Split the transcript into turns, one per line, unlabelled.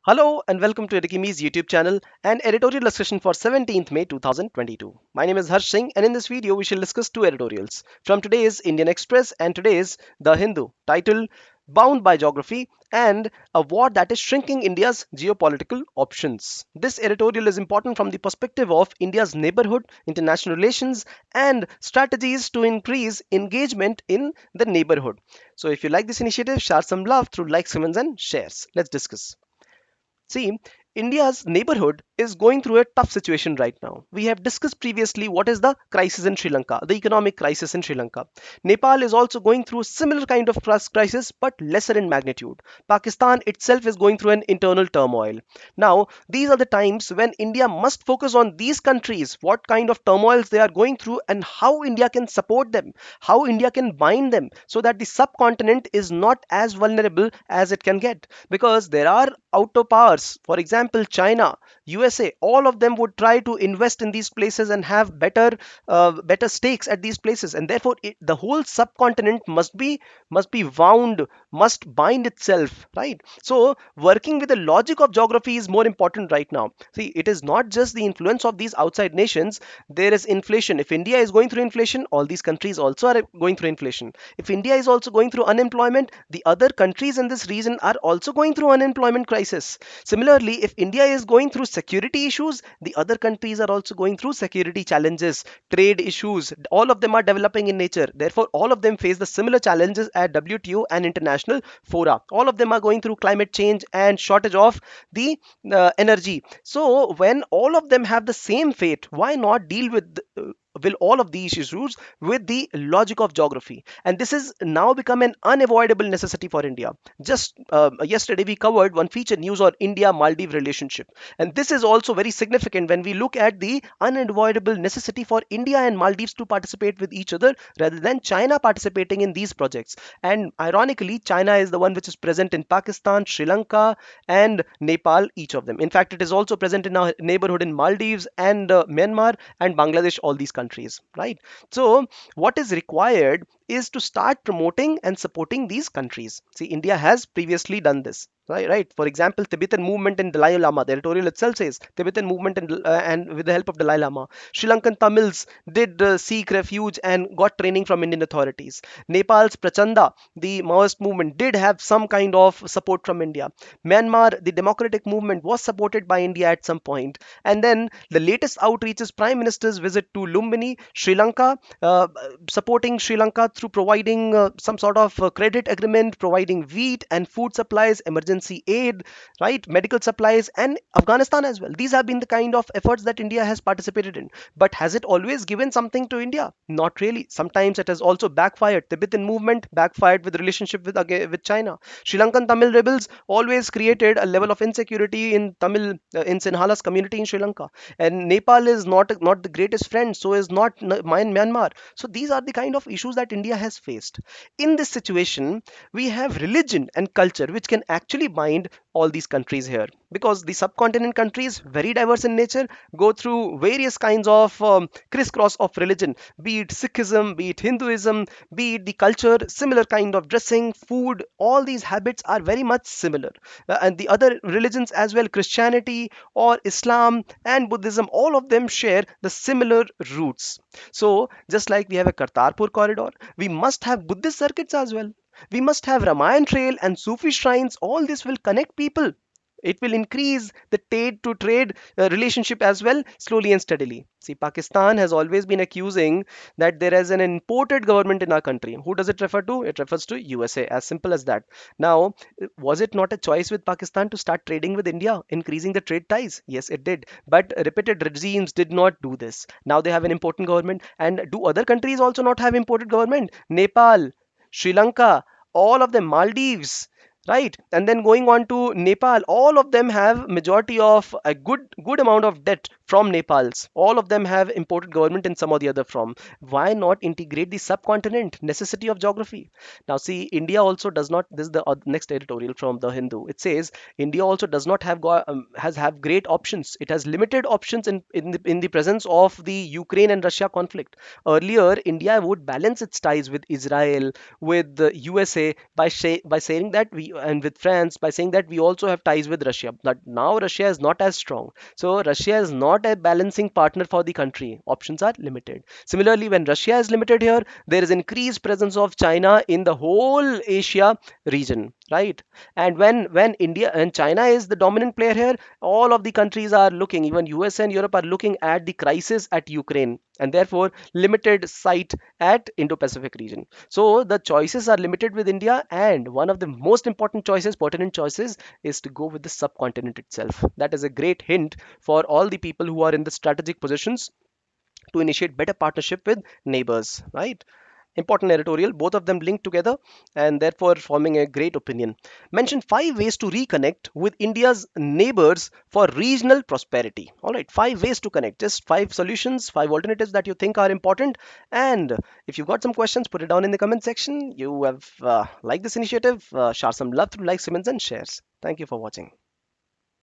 Hello and welcome to Edukemy's YouTube channel and editorial discussion for 17th May 2022. My name is Harsh Singh and in this video we shall discuss two editorials from today's Indian Express and today's The Hindu titled Bound by Geography and a War That is Shrinking India's Geopolitical Options. This editorial is important from the perspective of India's neighborhood, international relations and strategies to increase engagement in the neighborhood. So if you like this initiative, share some love through likes, comments and shares. Let's discuss. See, India's neighborhood is going through a tough situation right now. We have discussed previously what is the crisis in Sri Lanka, the economic crisis in Sri Lanka. Nepal is also going through a similar kind of crisis but lesser in magnitude. Pakistan itself is going through an internal turmoil. Now, these are the times when India must focus on these countries, what kind of turmoils they are going through and how India can support them, how India can bind them so that the subcontinent is not as vulnerable as it can get. Because there are outer powers, for example, China, USA, all of them would try to invest in these places and have better stakes at these places, and therefore the whole subcontinent must be wound, must bind itself, right? So working with the logic of geography is more important right now. See, it is not just the influence of these outside nations. There is inflation. If India is going through inflation, all these countries also are going through inflation. If India is also going through unemployment, the other countries in this region are also going through unemployment crisis. Similarly, if India is going through security issues, the other countries are also going through security challenges, trade issues. All of them are developing in nature. Therefore, all of them face the similar challenges at WTO and international fora. All of them are going through climate change and shortage of the energy. So, when all of them have the same fate, why not deal with will all of these issues with the logic of geography? And this is now become an unavoidable necessity for India. Just yesterday we covered one feature news on India Maldives relationship, and this is also very significant when we look at the unavoidable necessity for India and Maldives to participate with each other rather than China participating in these projects. And ironically, China is the one which is present in Pakistan, Sri Lanka and Nepal, each of them. In fact, it is also present in our neighborhood in Maldives and Myanmar and Bangladesh, all these countries, right? So what is required is to start promoting and supporting these countries. See, India has previously done this. Right. For example, Tibetan movement in Dalai Lama. The editorial itself says Tibetan movement and with the help of Dalai Lama. Sri Lankan Tamils did seek refuge and got training from Indian authorities. Nepal's Prachanda, the Maoist movement, did have some kind of support from India. Myanmar, the democratic movement, was supported by India at some point. And then the latest outreach is Prime Minister's visit to Lumbini, Sri Lanka, supporting Sri Lanka through providing some sort of credit agreement, providing wheat and food supplies, emergency aid, right, medical supplies, and Afghanistan as well. These have been the kind of efforts that India has participated in. But has it always given something to India? Not really. Sometimes it has also backfired. Tibetan movement backfired with relationship with China. Sri Lankan Tamil rebels always created a level of insecurity in Tamil in Sinhala's community in Sri Lanka. And Nepal is not the greatest friend. So is not Myanmar. So these are the kind of issues that India has faced. In this situation, we have religion and culture which can actually bind all these countries here, because the subcontinent countries, very diverse in nature, go through various kinds of crisscross of religion, be it Sikhism, be it Hinduism, be it the culture, similar kind of dressing, food. All these habits are very much similar. And the other religions as well, Christianity or Islam and Buddhism, all of them share the similar roots. So just like we have a Kartarpur corridor, we must have Buddhist circuits as well. We must have Ramayan trail and Sufi shrines. All this will connect people. It will increase the trade relationship as well, slowly and steadily. See, Pakistan has always been accusing that there is an imported government in our country. Who does it refer to? It refers to USA, as simple as that. Now, was it not a choice with Pakistan to start trading with India, increasing the trade ties? Yes, it did. But repeated regimes did not do this. Now they have an important government. And do other countries also not have imported government? Nepal, Sri Lanka, all of them, Maldives, right? And then going on to Nepal, all of them have majority of a good amount of debt from Nepal's. All of them have imported government in some or the other from. Why not integrate the subcontinent? Necessity of geography. Now see, India also does not. This is the next editorial from the Hindu. It says India also does not have has have great options. It has limited options in the presence of the Ukraine and Russia conflict. Earlier, India would balance its ties with Israel, with the USA by saying that and with France by saying that we also have ties with Russia. But now Russia is not as strong. So Russia is not a balancing partner for the country. Options are limited. Similarly, when Russia is limited here, there is increased presence of China in the whole Asia region, right? And when India and China is the dominant player here, all of the countries are looking, even US and Europe are looking at the crisis at Ukraine, and therefore limited sight at Indo-Pacific region. So the choices are limited with India, and one of the most important choices, pertinent choices, is to go with the subcontinent itself. That is a great hint for all the people who are in the strategic positions to initiate better partnership with neighbors, right? Important editorial, both of them linked together and therefore forming a great opinion. Mention 5 ways to reconnect with India's neighbors for regional prosperity. All right, 5 ways to connect, just 5 solutions, 5 alternatives that you think are important. And if you've got some questions, put it down in the comment section. You have liked this initiative, share some love through likes, comments, and shares. Thank you for watching.